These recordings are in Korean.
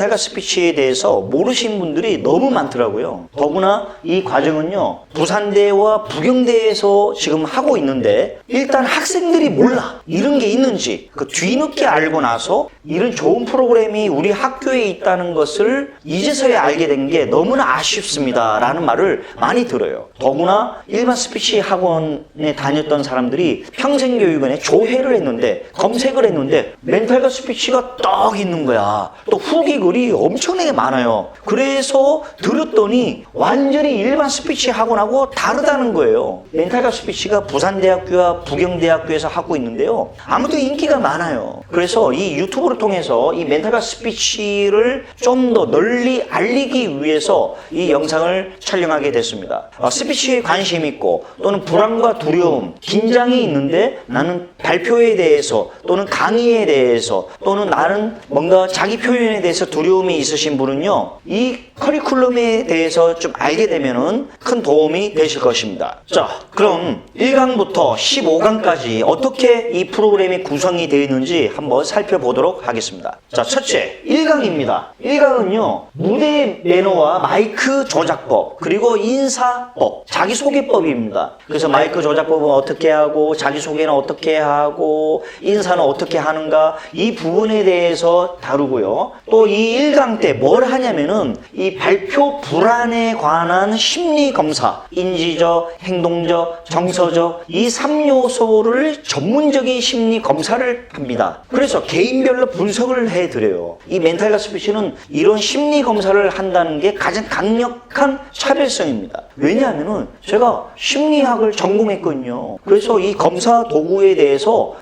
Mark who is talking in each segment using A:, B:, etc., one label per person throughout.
A: 멘탈과 스피치에 대해서 모르신 분들이 너무 많더라고요. 더구나 이 과정은요, 부산대와 부경대에서 지금 하고 있는데 일단 학생들이 몰라. 이런 게 있는지 그 뒤늦게 알고 나서 이런 좋은 프로그램이 우리 학교에 있다는 것을 이제서야 알게 된 게 너무나 아쉽습니다 라는 말을 많이 들어요. 더구나 일반 스피치 학원에 다녔던 사람들이 평생교육원에 조회를 했는데, 검색을 했는데 멘탈과 스피치가 딱 있는 거야. 또 후기 글이 엄청나게 많아요. 그래서 들었더니 완전히 일반 스피치 학원하고 다르다는 거예요. 멘탈과 스피치가 부산대학교와 부경대학교에서 하고 있는데요, 아무튼 인기가 많아요. 그래서 이 유튜브를 통해서 이 멘탈과 스피치를 좀 더 널리 알리기 위해서 이 영상을 촬영하게 됐습니다. 스피치에 관심 있고 또는 불안과 두려움, 긴장이 있는데 나는 발표에 대해서 또는 강의에 대해서 또는 나는 뭔가 자기 표현에 대해서 두려움이 있으신 분은요, 이 커리큘럼에 대해서 좀 알게 되면은 큰 도움이 되실 것입니다. 자, 그럼 1강부터 15강까지 어떻게 이 프로그램이 구성이 되어 있는지 한번 살펴보도록 하겠습니다. 자, 첫째, 1강입니다. 1강은요, 무대 매너와 마이크 조작법, 그리고 인사법, 자기소개법입니다. 그래서 마이크 조작법은 어떻게 하고, 자기소개는 어떻게 하고, 인사는 어떻게 하는가, 이 부분에 대해서 다루고요. 또 이 1강 때 뭘 하냐면은 이 발표 불안에 관한 심리검사, 인지적, 행동적, 정서적, 이 3요소를 전문적인 심리검사를 합니다. 그래서 개인별로 분석을 해드려요. 이 멘탈과 스피치는 이런 심리검사를 한다는 게 가장 강력한 차별성입니다. 왜냐하면은 제가 심리학을 전공했거든요. 그래서 이 검사 도구에 대해서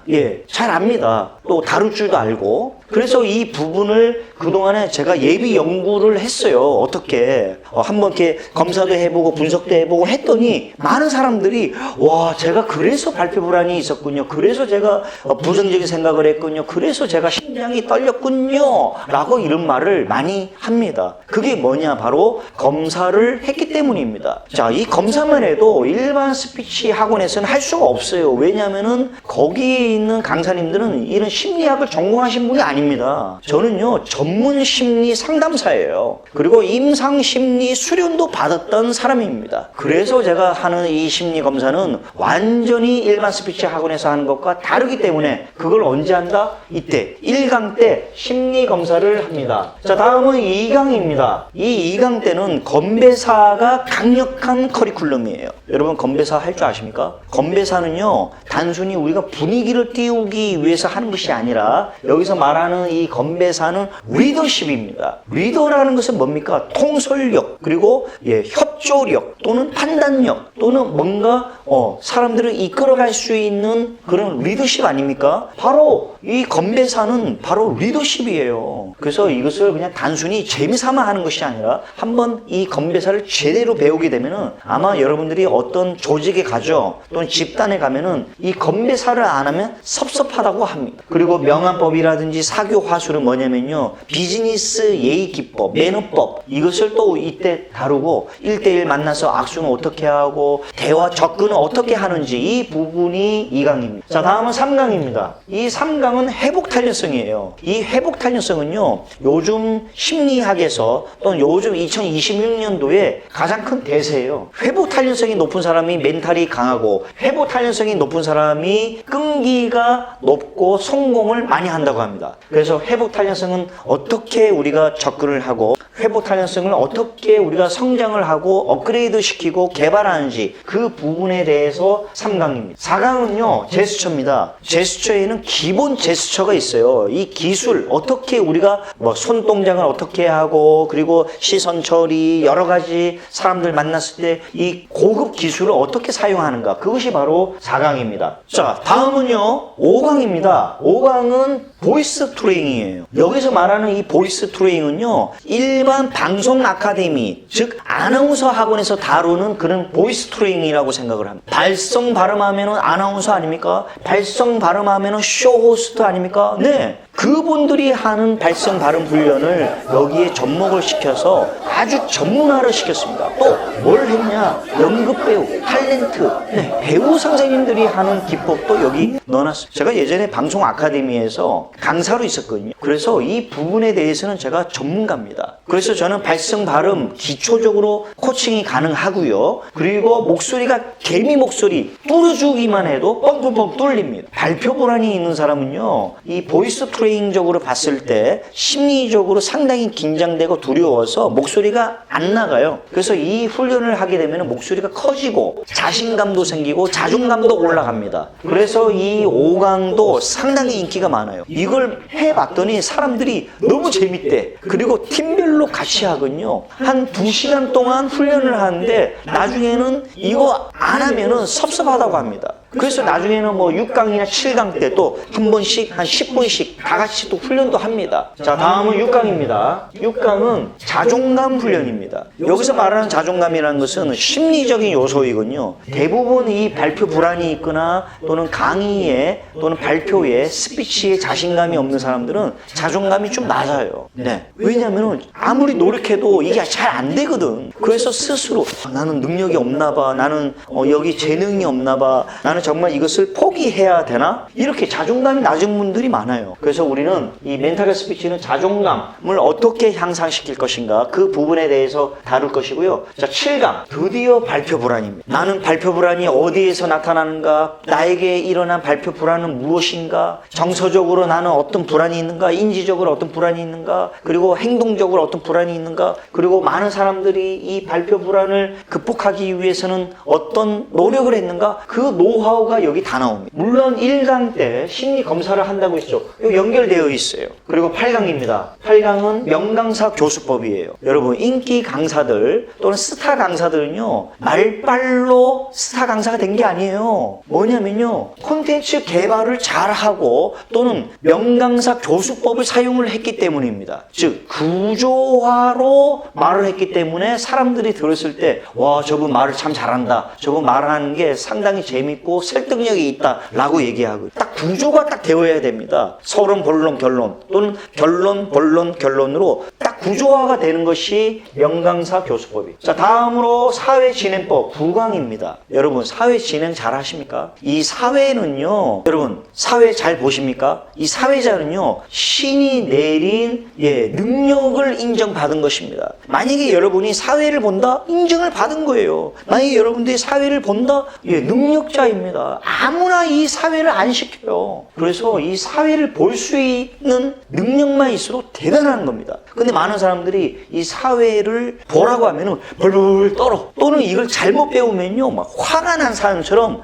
A: 잘 압니다. 또 다룰 줄도 알고. 그래서 이 부분을 그동안에 제가 예비 연구를 했어요. 어떻게 한번 이렇게 검사도 해보고 분석도 해보고 했더니 많은 사람들이 와, 제가 그래서 발표 불안이 있었군요. 그래서 제가 부정적인 생각을 했군요. 그래서 제가 심장이 떨렸군요. 라고 이런 말을 많이 합니다. 그게 뭐냐? 바로 검사를 했기 때문입니다. 자, 이 검사만 해도 일반 스피치 학원에서는 할 수가 없어요. 왜냐하면은 거기에 있는 강사님들은 이런 심리학을 전공하신 분이 아닙니다. 저는요, 전문 심리 상담사예요. 그리고 임상 심리 수련도 받았던 사람입니다. 그래서 제가 하는 이 심리 검사는 완전히 일반 스피치 학원에서 하는 것과 다르기 때문에 그걸 언제 한다? 이때 1강 때 심리 검사를 합니다. 자, 다음은 2강입니다. 이 2강 때는 건배사가 강력한 커리큘럼이에요. 여러분, 건배사 할 줄 아십니까? 건배사는요, 단순히 우리가 분위기를 띄우기 위해서 하는 것이 아니라 여기서 말하는 이 건배사는 리더십입니다. 리더라는 것은 뭡니까? 통솔력, 그리고 협조력 또는 판단력 또는 뭔가 사람들을 이끌어갈 수 있는 그런 리더십 아닙니까? 바로 이 건배사는 바로 리더십이에요. 그래서 이것을 그냥 단순히 재미삼아 하는 것이 아니라 한번 이 건배사를 제대로 배우게 되면은 아마 여러분들이 어떤 조직에 가죠, 또는 집단에 가면은 이 건배사를 안 하면 섭섭하다고 합니다. 그리고 명안법이라든지 사교 화술은 뭐냐면요, 비즈니스 예의 기법, 매너법, 이것을 또 이때 다루고 1대1 만나서 악수는 어떻게 하고 대화 접근은 어떻게 하는지, 이 부분이 2강입니다. 자, 다음은 3강입니다. 이 3강은 회복 탄력성이에요. 이 회복 탄력성은요, 요즘 심리학에서 또는 요즘 2026년도에 가장 큰 대세예요. 회복 탄력성이 높은 사람이 멘탈이 강하고, 회복 탄력성이 높은 사람이 끈기가 높고 성공을 많이 한다고 합니다. 그래서 회복 탄력성은 어떻게 우리가 접근을 하고, 회복 탄력성을 어떻게 우리가 성장을 하고 업그레이드 시키고 개발하는지, 그 부분에 대해서 3강입니다. 4강은요, 제스처입니다. 제스처에는 기본 제스처가 있어요. 이 기술, 어떻게 우리가 손동작을 어떻게 하고, 그리고 시선 처리, 여러 가지 사람들 만났을 때 이 고급 기술을 어떻게 사용하는가, 그것이 바로 4강입니다. 자, 다음은요, 5강입니다. 5강은 보이스 트레이닝이에요. 여기서 말하는 이 보이스 트레이닝은요, 일반 방송 아카데미, 즉 아나운서 학원에서 다루는 그런 보이스 트레이닝이라고 생각을 합니다. 발성 발음하면은 아나운서 아닙니까? 발성 발음하면은 쇼 호스트 아닙니까? 네, 그분들이 하는 발성 발음 훈련을 여기에 접목을 시켜서 아주 전문화를 시켰습니다. 또 뭘 했냐? 연극 배우, 탤런트, 배우 선생님들이 하는 기법도 여기 넣어놨어요. 제가 예전에 방송 아카데미에서 강사로 있었거든요. 그래서 이 부분에 대해서는 제가 전문가입니다. 그래서 저는 발성 발음 기초적으로 코칭이 가능하고요. 그리고 목소리가 개미 목소리 뚫어주기만 해도 뻥뻥뻥 뚫립니다. 발표 불안이 있는 사람은요, 이 보이스 트레이닝적으로 봤을 때 심리적으로 상당히 긴장되고 두려워서 목소리가 안 나가요. 그래서 이 훈련을 하게 되면 목소리가 커지고 자신감도 생기고 자존감도 올라갑니다. 그래서 이 5강도 상당히 인기가 많아요. 이걸 해봤더니 사람들이 너무 재밌대. 그리고 팀별로 같이 하거든요. 한 2시간 동안 훈련을 하는데 나중에는 이거 안 하면은 섭섭하다고 합니다. 그래서 나중에는 뭐 6강이나 7강 때 또 한 번씩 한 10분씩 다 같이 또 훈련도 합니다. 자, 다음은 6강입니다. 6강은 자존감 훈련입니다. 여기서 말하는 자존감이라는 것은 심리적인 요소이군요. 대부분 이 발표 불안이 있거나 또는 강의에 또는 발표에 스피치에 자신감이 없는 사람들은 자존감이 좀 낮아요. 네. 왜냐하면 아무리 노력해도 이게 잘 안 되거든. 그래서 스스로 나는 능력이 없나 봐. 나는 여기 재능이 없나 봐. 나는 정말 이것을 포기해야 되나? 이렇게 자존감이 낮은 분들이 많아요. 그래서 우리는 이 멘탈 스피치는 자존감을 어떻게 향상시킬 것인가 그 부분에 대해서 다룰 것이고요. 자, 7강 드디어 발표 불안입니다. 나는 발표 불안이 어디에서 나타나는가? 나에게 일어난 발표 불안은 무엇인가? 정서적으로 나는 어떤 불안이 있는가? 인지적으로 어떤 불안이 있는가? 그리고 행동적으로 어떤 불안이 있는가? 그리고 많은 사람들이 이 발표 불안을 극복하기 위해서는 어떤 노력을 했는가? 그 노하우가 여기 다 나옵니다. 물론 1강 때 심리 검사를 한다고 했죠. 이거 연결되어 있어요. 그리고 8강입니다. 8강은 명강사 교수법이에요. 여러분, 인기 강사들 또는 스타 강사들은요, 말빨로 스타 강사가 된 게 아니에요. 뭐냐면요, 콘텐츠 개발을 잘하고 또는 명강사 교수법을 사용을 했기 때문입니다. 즉, 구조화로 말을 했기 때문에 사람들이 들었을 때, 와, 저분 말을 참 잘한다. 저분 말하는 게 상당히 재밌고 설득력이 있다라고 얘기하고, 딱 구조가 딱 되어야 됩니다. 서론, 본론, 결론 또는 결론, 본론, 결론으로 딱 구조화가 되는 것이 명강사 교수법이에요. 자, 다음으로 사회진행법 9강입니다. 여러분, 사회진행 잘 하십니까? 이 사회는요, 여러분, 사회 잘 보십니까? 이 사회자는요, 신이 내린 능력을 인정받은 것입니다. 만약에 여러분이 사회를 본다? 인정을 받은 거예요. 만약에 여러분들이 사회를 본다? 능력자입니다. 아무나 이 사회를 안 시켜요. 그래서 이 사회를 볼 수 있는 능력만 있어도 대단한 겁니다. 근데 많은 사람들이 이 사회를 보라고 하면은 벌벌 떨어. 또는 이걸 잘못 배우면요, 막 화가 난 사람처럼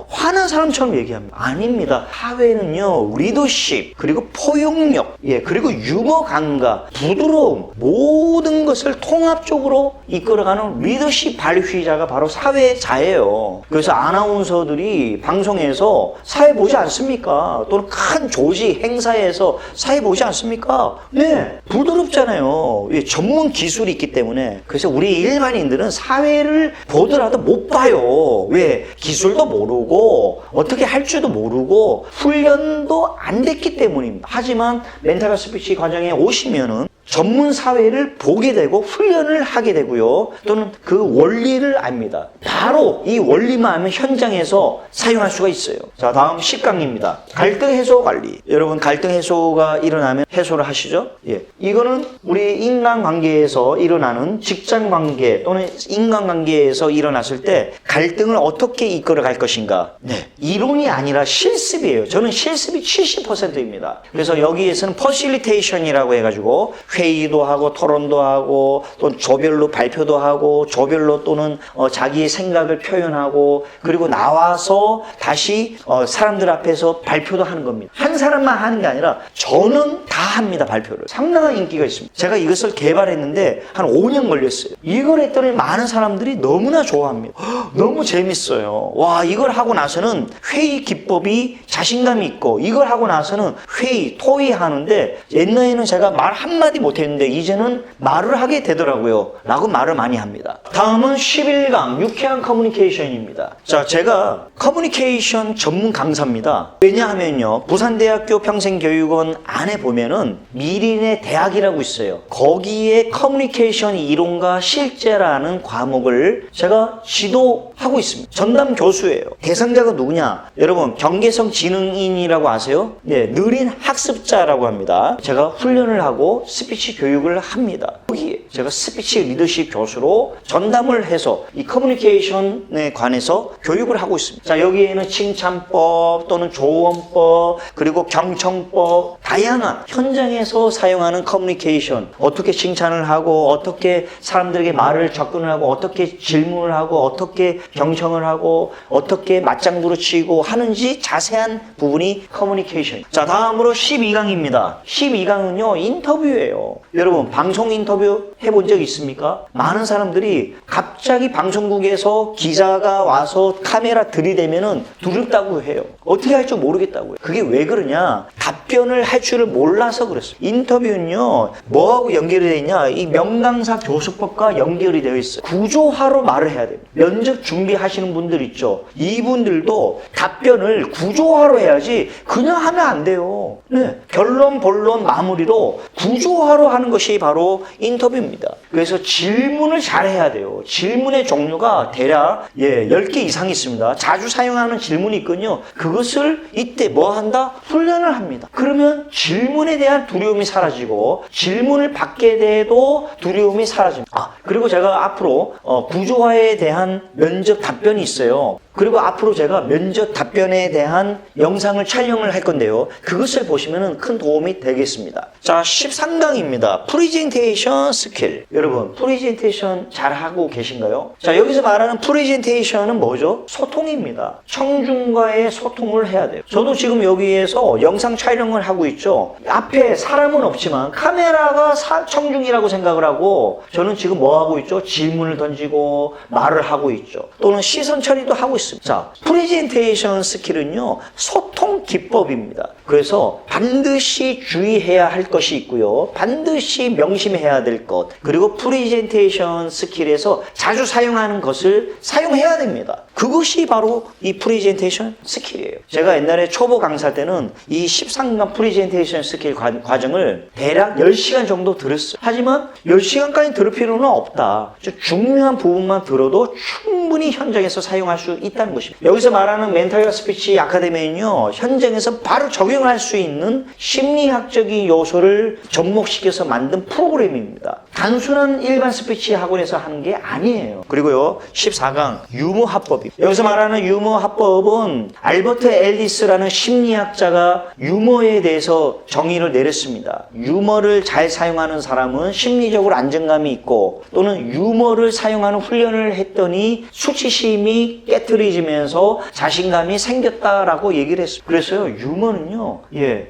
A: 화난 사람처럼 얘기합니다. 아닙니다. 사회는요, 리더십, 그리고 포용력, 그리고 유머 감각, 부드러움, 모든 것을 통합적으로 이끌어가는 리더십 발휘자가 바로 사회자예요. 그래서 아나운서들이 방송에서 사회 보지 않습니까? 또는 큰 조직, 행사에서 사회 보지 않습니까? 네, 부드럽잖아요. 전문 기술이 있기 때문에. 그래서 우리 일반인들은 사회를 보더라도 못 봐요. 왜? 기술도 모르고 어떻게 할 줄도 모르고 훈련도 안 됐기 때문입니다. 하지만 멘탈 스피치 과정에 오시면은 전문 사회를 보게 되고 훈련을 하게 되고요. 또는 그 원리를 압니다. 바로 이 원리만 알면 현장에서 사용할 수가 있어요. 자, 다음 10강입니다. 갈등 해소 관리. 여러분, 갈등 해소가 일어나면 해소를 하시죠? 이거는 우리 인간관계에서 일어나는 직장관계 또는 인간관계에서 일어났을 때 갈등을 어떻게 이끌어 갈 것인가. 이론이 아니라 실습이에요. 저는 실습이 70%입니다. 그래서 여기에서는 퍼실리테이션이라고 해가지고 회의도 하고 토론도 하고 또 조별로 발표도 하고 조별로 또는 자기의 생각을 표현하고 그리고 나와서 다시 사람들 앞에서 발표도 하는 겁니다. 한 사람만 하는 게 아니라 저는 다 합니다. 발표를. 상당한 인기가 있습니다. 제가 이것을 개발했는데 한 5년 걸렸어요. 이걸 했더니 많은 사람들이 너무나 좋아합니다. 너무 재밌어요. 와, 이걸 하고 나서는 회의 기법이 자신감이 있고 이걸 하고 나서는 회의, 토의하는데 옛날에는 제가 말 한마디 말밖에 못했는데 이제는 말을 하게 되더라고요 라고 말을 많이 합니다. 다음은 11강 유쾌한 커뮤니케이션입니다. 자, 제가 커뮤니케이션 전문 강사입니다. 왜냐하면요, 부산대학교 평생교육원 안에 보면은 미린의 대학이라고 있어요. 거기에 커뮤니케이션 이론과 실제라는 과목을 제가 지도하고 있습니다. 전담 교수예요. 대상자가 누구냐? 여러분, 경계성 지능인이라고 아세요? 네, 느린 학습자라고 합니다. 제가 훈련을 하고 스피치 교육을 합니다. 거기에 제가 스피치 리더십 교수로 전담을 해서 이 커뮤니케이션에 관해서 교육을 하고 있습니다. 자, 여기에는 칭찬법 또는 조언법 그리고 경청법, 다양한 현장에서 사용하는 커뮤니케이션, 어떻게 칭찬을 하고 어떻게 사람들에게 말을 접근을 하고 어떻게 질문을 하고 어떻게 경청을 하고 어떻게 맞장구를 치고 하는지 자세한 부분이 커뮤니케이션. 자, 다음으로 12강입니다. 12강은요 인터뷰예요. 여러분, 방송 인터뷰 해본 적 있습니까? 많은 사람들이 갑자기 방송국에서 기자가 와서 카메라 들이대면은 두렵다고 해요. 어떻게 할 줄 모르겠다고요. 그게 왜 그러냐? 답변을 할 줄을 몰라서 그랬어요. 인터뷰는요 뭐하고 연결이 되어 있냐? 이 명강사 교수법과 연결이 되어 있어요. 구조화로 말을 해야 돼요. 면접 준비하시는 분들 있죠. 이분들도 답변을 구조화로 해야지 그냥 하면 안 돼요. 네. 결론, 본론, 마무리로 구조화로 하는 것이 바로 인터뷰입니다. 그래서 질문을 잘 해야 돼요. 질문의 종류가 대략 10개 이상 있습니다. 자주 사용하는 질문이 있거든요. 그것을 이때 뭐 한다? 훈련을 합니다. 그러면 질문에 대한 두려움이 사라지고 질문을 받게 돼도 두려움이 사라집니다. 그리고 제가 앞으로 구조화에 대한 면접 답변이 있어요. 그리고 앞으로 제가 면접 답변에 대한 영상을 촬영을 할 건데요. 그것을 보시면 큰 도움이 되겠습니다. 자, 13강입니다. 프레젠테이션 스킬. 여러분, 프레젠테이션 잘하고 계신가요? 자, 여기서 말하는 프레젠테이션은 뭐죠? 소통입니다. 청중과의 소통을 해야 돼요. 저도 지금 여기에서 영상 촬영을 하고 있죠. 앞에 사람은 없지만 카메라가 청중이라고 생각을 하고 저는 지금 뭐 하고 있죠? 질문을 던지고 말을 하고 있죠. 또는 시선 처리도 하고 있습니다. 자, 프레젠테이션 스킬은요 소통 기법입니다. 그래서 반드시 주의해야 할 것이 있고요, 반드시 명심해야 될 것, 그리고 프레젠테이션 스킬에서 자주 사용하는 것을 사용해야 됩니다. 그것이 바로 이 프레젠테이션 스킬이에요. 제가 옛날에 초보 강사 때는 이 13강 프레젠테이션 스킬 과정을 대략 10시간 정도 들었어요. 하지만 10시간까지 들을 필요는 없다. 중요한 부분만 들어도 충분히 현장에서 사용할 수 있다는 것입니다. 여기서 말하는 멘탈 스피치 아카데미는요, 현장에서 바로 적용할 수 있는 심리학적인 요소를 접목시켜서 만든 프로그램입니다. 단순한 일반 스피치 학원에서 하는 게 아니에요. 그리고요, 14강 유머 합법입니다. 여기서 말하는 유머 합법은 알버트 앨리스라는 심리학자가 유머에 대해서 정의를 내렸습니다. 유머를 잘 사용하는 사람은 심리적으로 안정감이 있고, 또는 유머를 사용하는 훈련을 했더니 수치심이 깨트려지면서 자신감이 생겼다라고 얘기를 했어요. 그래서요, 유머는요,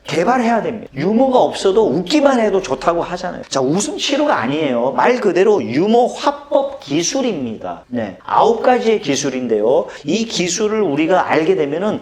A: 개발해야 됩니다. 유머가 없어도 웃기만 해도 좋다고 하잖아요. 자, 웃음 치료가 아니에요. 말 그대로 유머 화법 기술입니다. 9가지의 기술인데요. 이 기술을 우리가 알게 되면은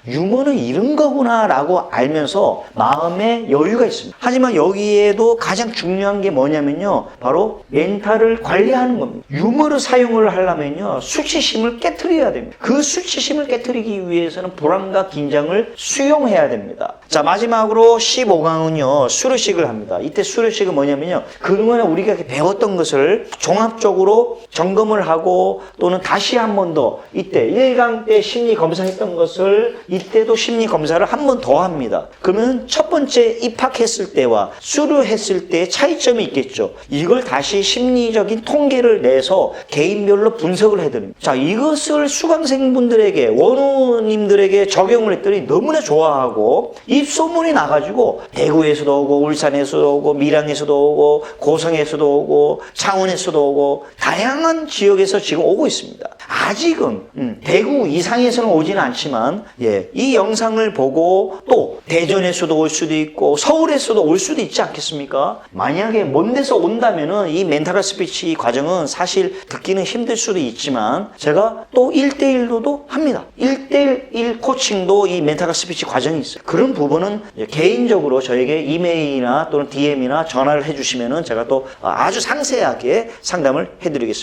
A: 유머는 이런 거구나 라고 알면서 마음에 여유가 있습니다. 하지만 여기에도 가장 중요한 게 뭐냐면요, 바로 멘탈을 관리하는 겁니다. 유머를 사용을 하려면요, 수치심을 깨트려야 됩니다. 그 수치심을 깨트리기 위해서는 불안과 긴장을 수용해야 됩니다. 자, 마지막으로 15강은요 수료식을 합니다. 이때 수료식은 뭐냐면요, 그동안에 우리가 배웠던 것을 종합적으로 점검을 하고, 또는 다시 한 번 더 이때 1강 때 심리 검사했던 것을 이때도 심리 검사를 한 번 더 합니다. 그러면 첫 번째 입학했을 때와 수료했을 때 차이점이 있겠죠. 이걸 다시 심리적인 통계를 내서 개인별로 분석을 해드립니다. 자, 이것을 수강생분들에게, 원우님들에게 적용을 했더니 너무나 좋아하고 입소문이 나가지고 대구에서도 오고 울산에서도 오고 밀양에서도 오고 고성에서도 오고 창원에서도 오고 다양한 지역에서 지금 오고 있습니다. 아직은 대구 이상에서는 오지는 않지만 이 영상을 보고 또 대전에서도 올 수도 있고 서울에서도 올 수도 있지 않겠습니까? 만약에 먼 데서 온다면은 이 멘탈 스피치 과정은 사실 듣기는 힘들 수도 있지만 제가 또 1대1로도 합니다. 1대1 코칭도 이 멘탈 스피치 과정이 있어요. 그런 부분은 개인적으로 저에게 이메일이나 또는 DM이나 전화를 해주시면은 제가 또 아주 상세하게 상담을 해드리겠습니다.